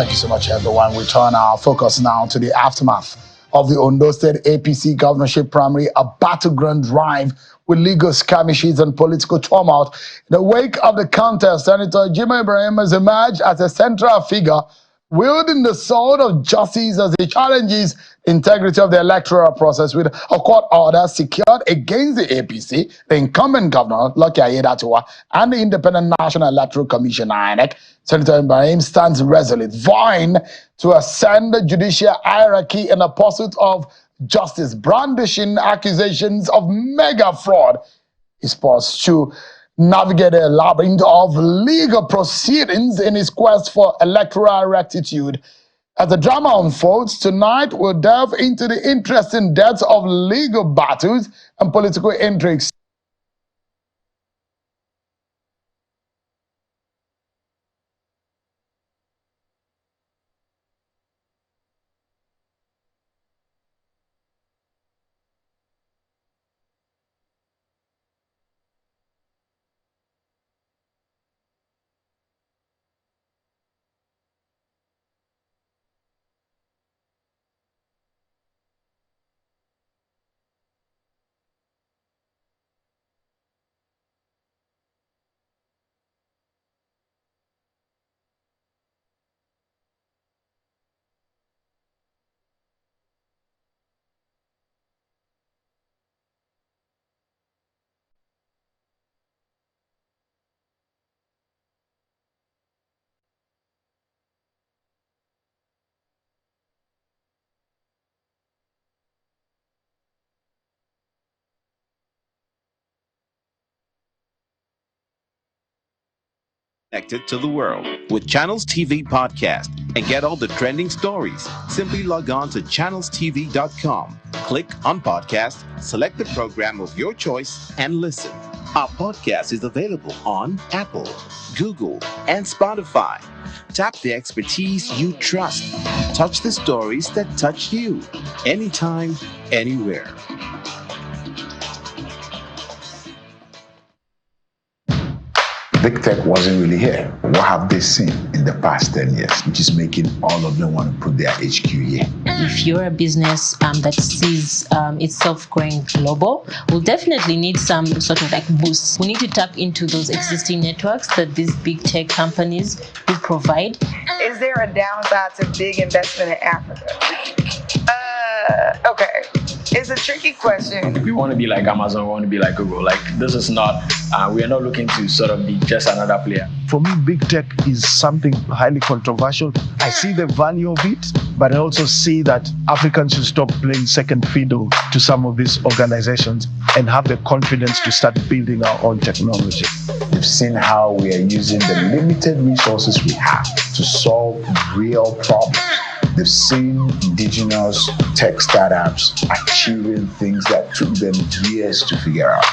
Thank you so much, everyone. We turn our focus now to the aftermath of the Ondo State APC governorship primary, a battleground drive with legal skirmishes and political turmoil. In the wake of the contest, Senator Jimoh Ibrahim has emerged as a central figure, wielding the sword of justice as he challenges the integrity of the electoral process with a court order secured against the APC, the incumbent governor, Lucky Aiyedatiwa, and the Independent National Electoral Commission, INEC. Senator Ibrahim stands resolute, vowing to ascend the judicial hierarchy in the pursuit of justice, brandishing accusations of mega fraud. He's supposed to navigate a labyrinth of legal proceedings in his quest for electoral rectitude. As the drama unfolds, tonight we'll delve into the interesting depths of legal battles and political intrigues. Connected to the world with Channels TV podcast and get all the trending stories. Simply log on to channelstv.com, click on podcast, select the program of your choice, and listen. Our podcast is available on Apple, Google, and Spotify. Tap the expertise you trust. Touch the stories that touch you. Anytime, anywhere. Big tech wasn't really here. What have they seen in the past 10 years, which is making all of them want to put their HQ here? If you're a business that sees itself going global, we'll definitely need some sort of like boost. We need to tap into those existing networks that these big tech companies do provide. Is there a downside to big investment in Africa? Okay. It's a tricky question. We want to be like Amazon, we want to be like Google. Like, this is not, we are not looking to sort of be just another player. For me, big tech is something highly controversial. I see the value of it, but I also see that Africans should stop playing second fiddle to some of these organizations and have the confidence to start building our own technology. They've seen how we are using the limited resources we have to solve real problems. They've seen indigenous tech startups achieving things that took them years to figure out.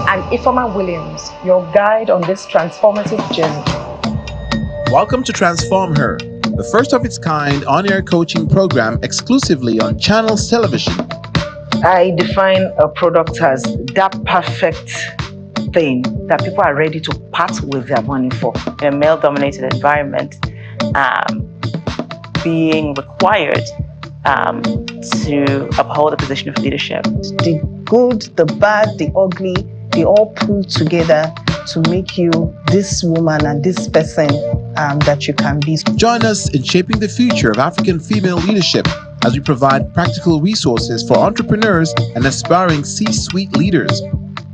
I'm Ifeoma Williams, your guide on this transformative journey. Welcome to TransformHer, the first of its kind on-air coaching program exclusively on Channels Television. I define a product as that perfect thing that people are ready to part with their money for. In a male-dominated environment, being required to uphold a position of leadership. The good, the bad, the ugly, they all pull together to make you this woman and this person that you can be. Join us in shaping the future of African female leadership as we provide practical resources for entrepreneurs and aspiring C-suite leaders.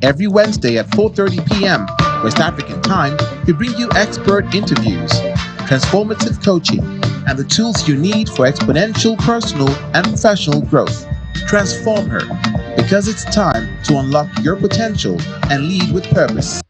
Every Wednesday at 4:30 p.m. West African time, we bring you expert interviews, transformative coaching, and the tools you need for exponential personal and professional growth. Transform Her, because it's time to unlock your potential and lead with purpose.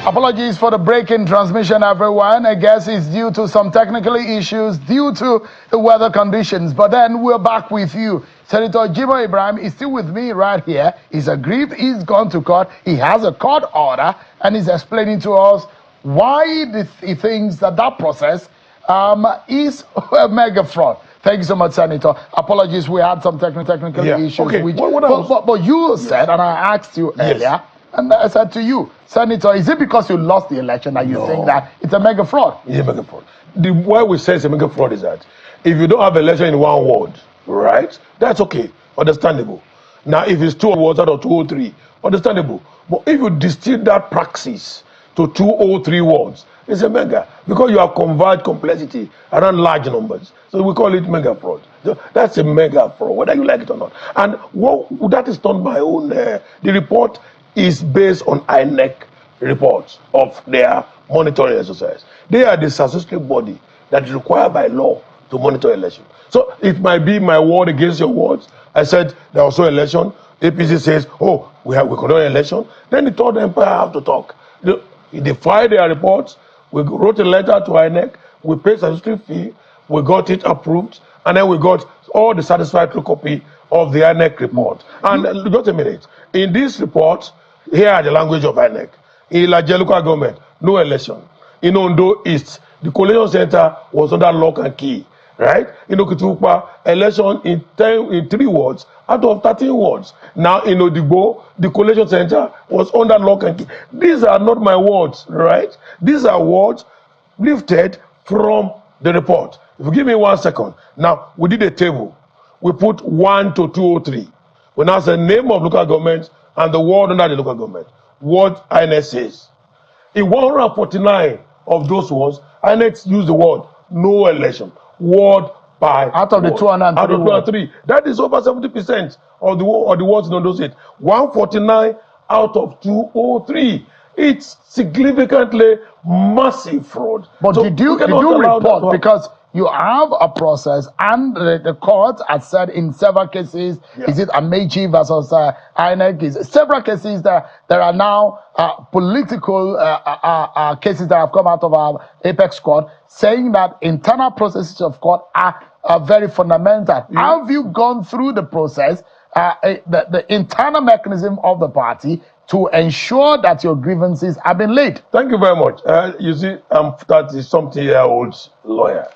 Apologies for the break in transmission, everyone. I guess it's due to some technical issues, due to the weather conditions. But then we're back with you. Senator Jimoh Ibrahim is still with me right here. He's aggrieved, he's gone to court, he has a court order, and he's explaining to us why he thinks that process is a mega fraud. Thank you so much, Senator. Apologies, we had some technical issues. Okay. But you said, and I asked you earlier, and I said to you, Senator, is it because you lost the election that you think that it's a mega fraud? It's a mega fraud. The why we say it's a mega fraud is that if you don't have election in one ward, right, that's okay, understandable. Now, if it's 2 wards out of 203, understandable. But if you distill that praxis to 203 wards, it's a mega, because you have converged complexity around large numbers. So we call it mega fraud. So that's a mega fraud, whether you like it or not. And what that is done by own, the report is based on INEC reports of their monitoring exercise. They are the statutory body that is required by law to monitor election. So it might be my word against your words. I said there was no election. APC says, oh, we conduct an election. Then the Third Empire have to talk. They filed their reports. We wrote a letter to INEC. We paid statutory fee. We got it approved. And then we got all the satisfactory copy of the INEC report. And just a minute. In this report, here are the language of INEC. In Ilaje local government, no election. In Ondo East, the collation center was under lock and key, right? In Okitupa, election in 3 wards out of 13 wards. Now in Odigbo, the collation center was under lock and key. These are not my words, right? These are words lifted from the report. If you give me 1 second. Now, we did a table. We put 1 to 203. We now say name of local government and the ward under the local government. What INEC says. In 149 of those words, INEC used the word no election. Word by out of the 203. Out of 203. That is over 70% of the words in Ondo State. 149 out of 203. It's significantly massive fraud. But so did you report, because you have a process, and the court has said in several cases, is it Amechi versus INEC? Is several cases that there are now political cases that have come out of our apex court saying that internal processes of court are very fundamental. Have you gone through the process, the internal mechanism of the party to ensure that your grievances have been laid? Thank you very much. You see, I'm 30-something-year-old lawyer.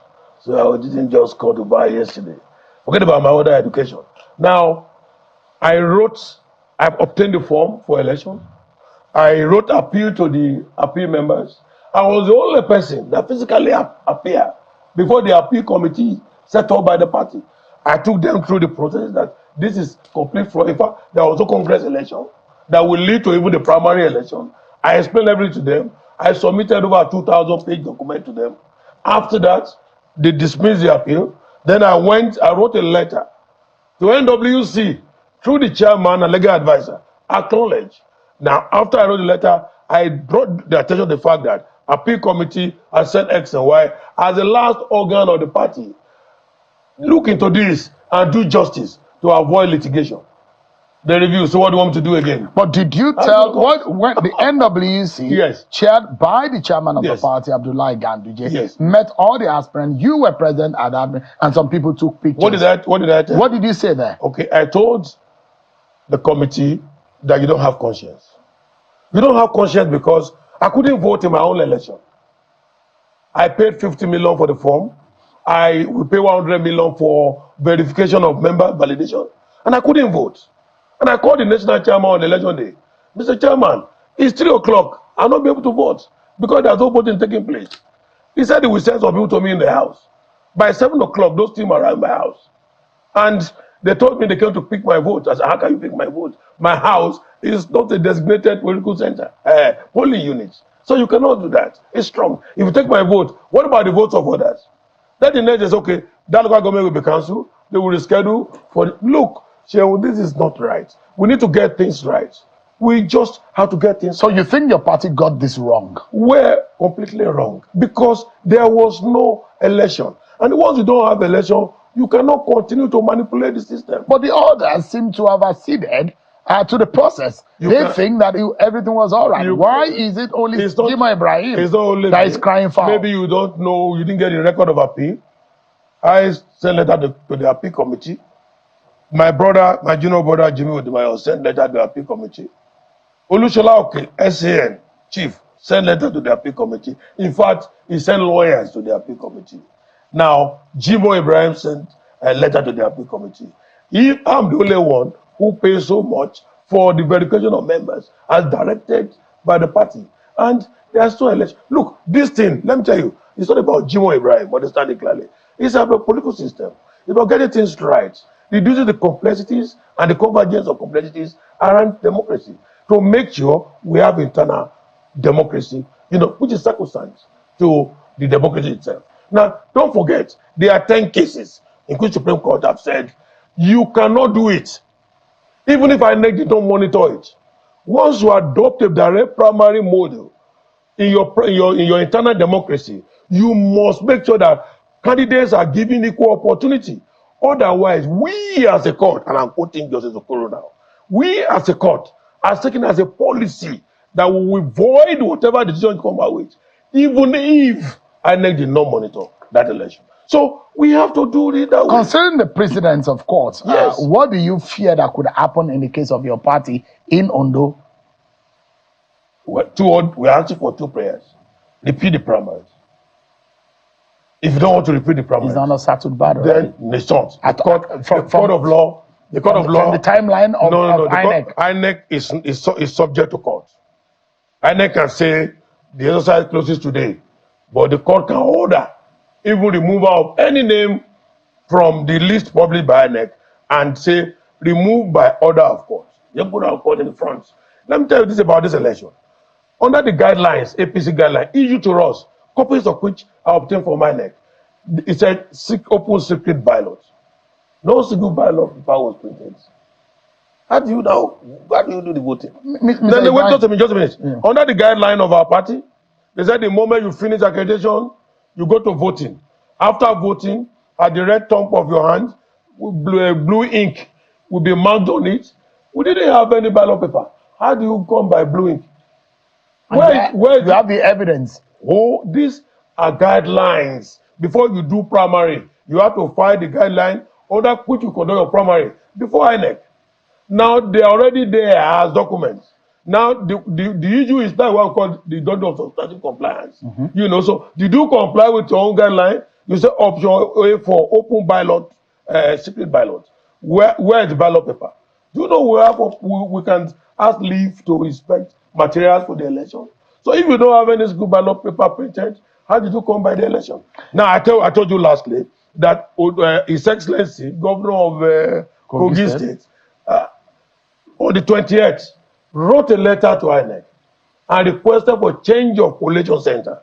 So I didn't just call to buy yesterday. Forget about my other education. Now, I obtained the form for election. I wrote appeal to the appeal members. I was the only person that physically appeared before the appeal committee set up by the party. I took them through the process that this is complete fraud. In fact, there was a Congress election that will lead to even the primary election. I explained everything to them. I submitted over a 2,000-page document to them. After that, they dismissed the appeal. Then I wrote a letter to NWC through the chairman and legal advisor. Acknowledge. Now, after I wrote the letter, I brought the attention to the fact that appeal committee has said X and Y as the last organ of the party. Look into this and do justice to avoid litigation. The review. So what do you want me to do again? But did you tell when the NWC, chaired by the chairman of the party, Abdullahi Ganduje, met all the aspirants? You were present at that, and some people took pictures. What did I tell? What did you say there? Okay, I told the committee that you don't have conscience. You don't have conscience because I couldn't vote in my own election. I paid 50 million for the form. I will pay 100 million for verification of member validation, and I couldn't vote. And I called the national chairman on election day. Mr. Chairman, it's 3 o'clock. I'll not be able to vote because there's no voting taking place. He said he will send some people to me in the house. By 7 o'clock, those teams arrived at my house. And they told me they came to pick my vote. I said, how can you pick my vote? My house is not a designated political center, polling unit. So you cannot do that. It's strong. If you take my vote, what about the votes of others? Then the next is, okay, that local government will be cancelled. They will reschedule for, look, Shehu, this is not right. We need to get things right. We just have to get things right. So you think your party got this wrong? We're completely wrong because there was no election. And once you don't have election, you cannot continue to manipulate the system. But the others seem to have acceded to the process. They think that everything was all right. Why is it only Jimoh Ibrahim that is crying foul? Maybe you don't know, you didn't get the record of appeal. I sent letter to the appeal committee. My junior brother Jimoh sent letter to the appeal committee. Olushola SAN chief sent letter to the appeal committee. In fact, he sent lawyers to the appeal committee. Now, Jimoh Ibrahim sent a letter to the appeal committee. If I'm the only one who pays so much for the verification of members as directed by the party, and there's no election. Look, this thing, let me tell you, it's not about Jimoh Ibrahim, understand it clearly. It's about the political system. It's about getting things right, reducing the complexities and the convergence of complexities around democracy to make sure we have internal democracy, which is sacrosanct to the democracy itself. Now, don't forget, there are 10 cases in which the Supreme Court have said you cannot do it, even if INEC don't monitor it. Once you adopt a direct primary model in your internal democracy, you must make sure that candidates are given equal opportunity. Otherwise, we as a court, and I'm quoting Justice Okoro now, we as a court are taken as a policy that we will void whatever decision you come out with, even if INEC did not monitor that election. So we have to do it that way. Concerning the precedence of courts, yes. What do you fear that could happen in the case of your party in Ondo? We're asking for 2 prayers. Repeat the primaries. If you don't want to repeat the primaries, it's not a settled battle. Then it's not. The court of law. The timeline of INEC. INEC is subject to court. INEC can say the exercise closes today, but the court can order even removal of any name from the list published by INEC and say remove by order of court. You put our court in the front. Let me tell you this about this election. Under the guidelines, APC guidelines issued to us, copies of which are obtained from INEC, it said open secret ballot. No single ballot paper was printed. How do you do the voting? Then they wait just a minute. Yeah. Under the guideline of our party, they said the moment you finish accreditation, you go to voting. After voting, at the red thumb of your hand, blue ink will be marked on it. We didn't have any ballot paper. How do you come by blue ink? Where you have the evidence? Oh, these are guidelines. Before you do primary, you have to file the guideline under which you conduct your primary before INEC. Now they are already there as documents. Now the issue is that one called the doctrine of substantive compliance. So did you comply with your own guideline? You say option A for open ballot, secret ballot. Where is the ballot paper? Do you know we can ask leave to inspect materials for the election? So if you don't have any secret ballot paper printed, how did you come by the election? Now I told you lastly that His Excellency, Governor of Kogi State, on the 28th, wrote a letter to INEC and requested for change of collation center.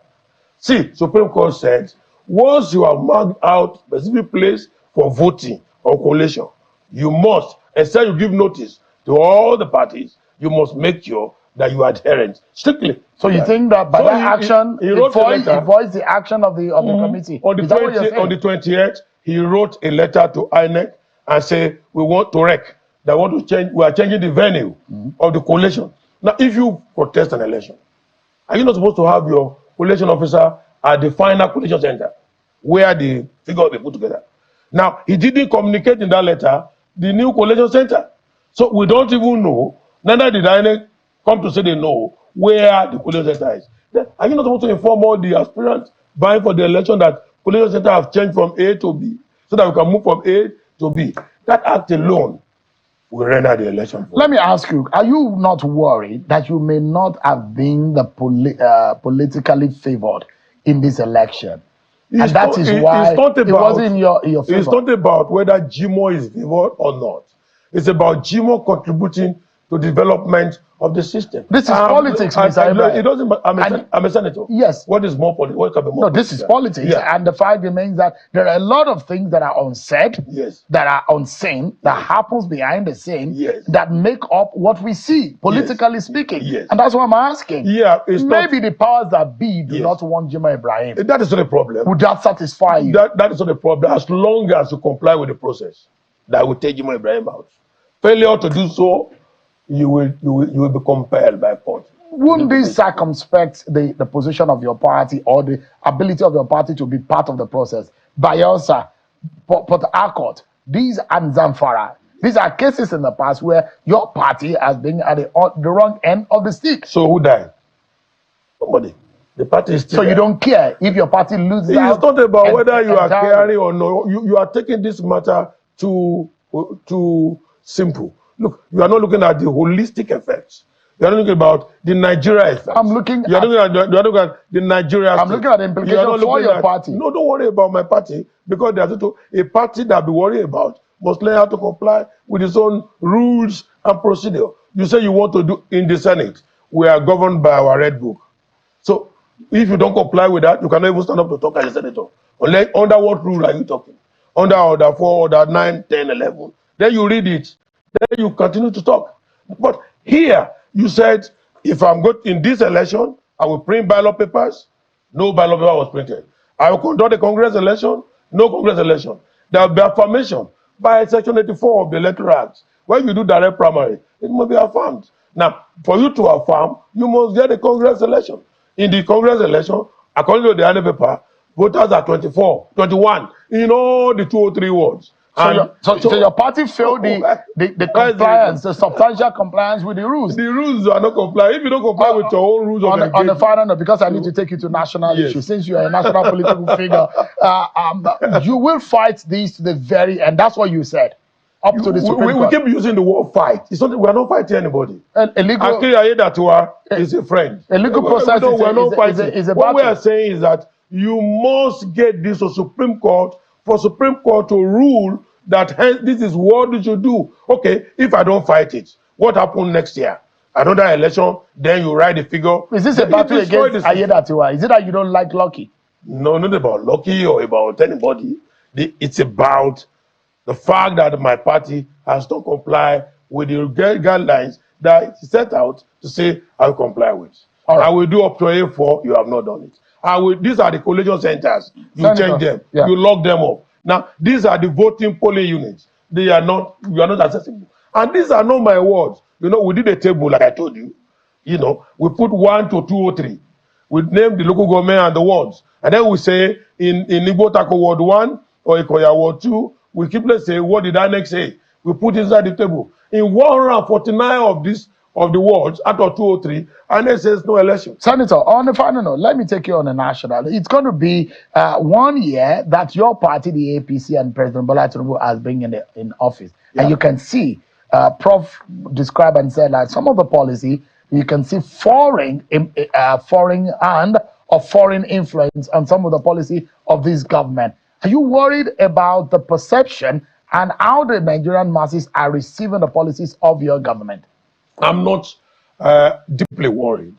See, Supreme Court said, once you have marked out specific place for voting or collation, you must, instead you give notice to all the parties, you must make sure that you are adherent strictly. So you think that by that action, he voiced the action of the committee? On the 28th, he wrote a letter to INEC and said, we want to rec. That want to change, we are changing the venue of the collation. Now, if you protest an election, are you not supposed to have your collation officer at the final collation center where the figure will be put together? Now, he didn't communicate in that letter the new collation center. So we don't even know, neither did INEC come to say they know where the collation center is. Then, are you not supposed to inform all the aspirants vying for the election that collation center have changed from A to B so that we can move from A to B? That act alone will render the election. Let me ask you, are you not worried that you may not have been the politically favored in this election? And that is why it wasn't in your favor. It's not about whether Jimoh is favored or not. It's about Jimoh contributing to development of the system. This is politics, Mr. Ibrahim. It doesn't matter. I'm a senator. Yes. What is more politics? What can be more No, this is politics. Yeah. And the fact remains that there are a lot of things that are unsaid, that are unseen, that happens behind the scene, that make up what we see, politically speaking. And that's what I'm asking. Maybe the powers that be do not want Jimoh Ibrahim. That is not a problem. Would that satisfy you? That is not a problem, as long as you comply with the process that will take Jimoh Ibrahim out. Failure to do so you will be compelled by court. Wouldn't this circumspect the position of your party or the ability of your party to be part of the process? Bayelsa, Port Harcourt, these and Zamfara. These are cases in the past where your party has been at the wrong end of the stick. So who died? Nobody. The party is still So there. you don't care if your party loses out? It's not about whether you are caring or no. You are taking this matter too simple. Look, you are not looking at the holistic effects. You are not looking about the Nigeria effects. I'm looking. You are looking at the Nigeria. I'm looking at the implications for your party. No, don't worry about my party, because there's a party that be worried about must learn how to comply with its own rules and procedure. You say you want to do in the Senate. We are governed by our Red Book. So if you don't comply with that, you cannot even stand up to talk as a senator. Under what rule are you talking? Under Order 4, Order 9, 10, 11. Then you read it. Then you continue to talk. But here, you said, if I'm good in this election, I will print ballot papers. No ballot paper was printed. I will conduct a Congress election. No Congress election. There will be affirmation by Section 84 of the Electoral Act. When you do direct primary, it must be affirmed. Now, for you to affirm, you must get a Congress election. In the Congress election, according to the annual paper, voters are 21 in all the 203 wards. So your party failed the compliance, the substantial compliance with the rules. The rules are not compliant. If you don't comply with your own rules on the final note, because I need to take you to national issues, since you are a national political figure, you will fight these to the very end. That's what you said. Up to the Supreme Court. We keep using the word fight. It's not. We are not fighting anybody. A legal is a friend. A legal process is a what we are saying is that you must get this to Supreme Court for Supreme Court to rule that this is what you should do. Okay, if I don't fight it, what happens next year? Another election, then you write the figure. Is this a battle against Ayedatiwa? Is it that you don't like Lucky? No, not about Lucky or about anybody. It's about the fact that my party has to comply with the guidelines that it set out to say I will comply with. Right. I will do up to A4, you have not done it. These are the collation centers. You change them. Yeah. You lock them up. Now, these are the voting polling units. You are not accessible. And these are not my words. We did a table, like I told you. We put 1 to 203. We name the local government and the wards. And then we say, in Igbo Tako Ward 1 or Ikoya Ward 2, we keep, let's say, what did Annex say? We put inside the table. In 149 of the wards out of 203, Annex says no election. Senator, on the final note, let me take you on a national. It's going to be 1 year that your party, the APC, and President Bola Tinubu has been in office. Yeah. And you can see, Prof described and said that some of the policy, you can see foreign hand or foreign influence on some of the policy of this government. Are you worried about the perception and how the Nigerian masses are receiving the policies of your government? I'm not deeply worried.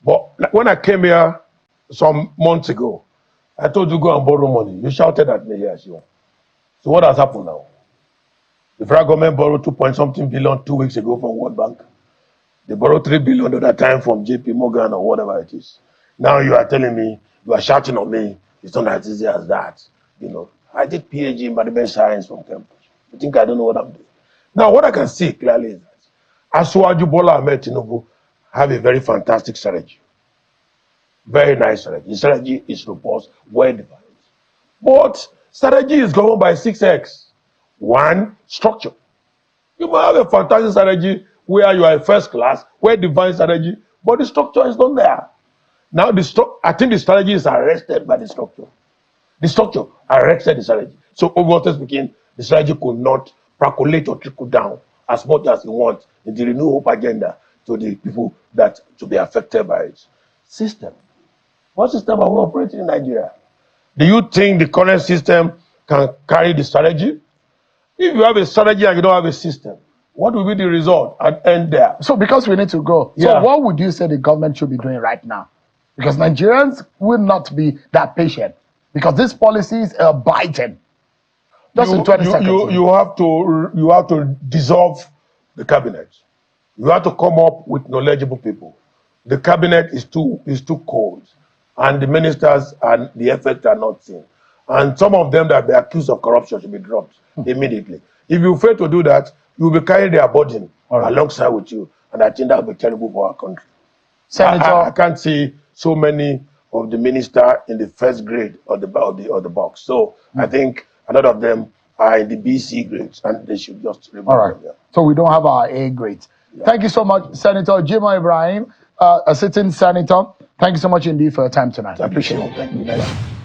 But when I came here some months ago, I told you go and borrow money. You shouted at me, yes, you. So what has happened now? The federal government borrowed 2-point-something billion 2 weeks ago from World Bank. They borrowed 3 billion at that time from JP Morgan or whatever it is. Now you are telling me, you are shouting on me, it's not as easy as that. I did PhD in management science from Cambridge. You think I don't know what I'm doing? Now, what I can see clearly is that Asiwaju Bola Ahmed Tinubu have a very fantastic strategy. Very nice strategy. The strategy is robust, well defined. But strategy is governed by 6X. 1, structure. You might have a fantastic strategy where you are a first class, well-defined strategy, but the structure is not there. Now, I think the strategy is arrested by the structure. The structure arrested the strategy. So, overall speaking, the strategy could not percolate or trickle down as much as you want in the Renew Hope agenda to the people that to be affected by its system. What system are we operating in Nigeria? Do you think the current system can carry the strategy? If you have a strategy and you don't have a system, what will be the result and end there? So because we need to go, so what would you say the government should be doing right now? Because Nigerians will not be that patient because these policies are biting. Just in 20 seconds. You have to dissolve the cabinet. You have to come up with knowledgeable people. The cabinet is too cold, and the ministers and the effects are not seen. And some of them that be accused of corruption should be dropped immediately. If you fail to do that, you will be carrying their burden alongside with you. And I think that will be terrible for our country. Senator, I can't see so many of the minister in the first grade of the box. So I think a lot of them are in the BC grades, and they should just remove them. Yeah. So we don't have our A grades. Yeah. Thank you so much, Senator Jimoh Ibrahim, a sitting senator. Thank you so much indeed for your time tonight. I appreciate it. Thank you.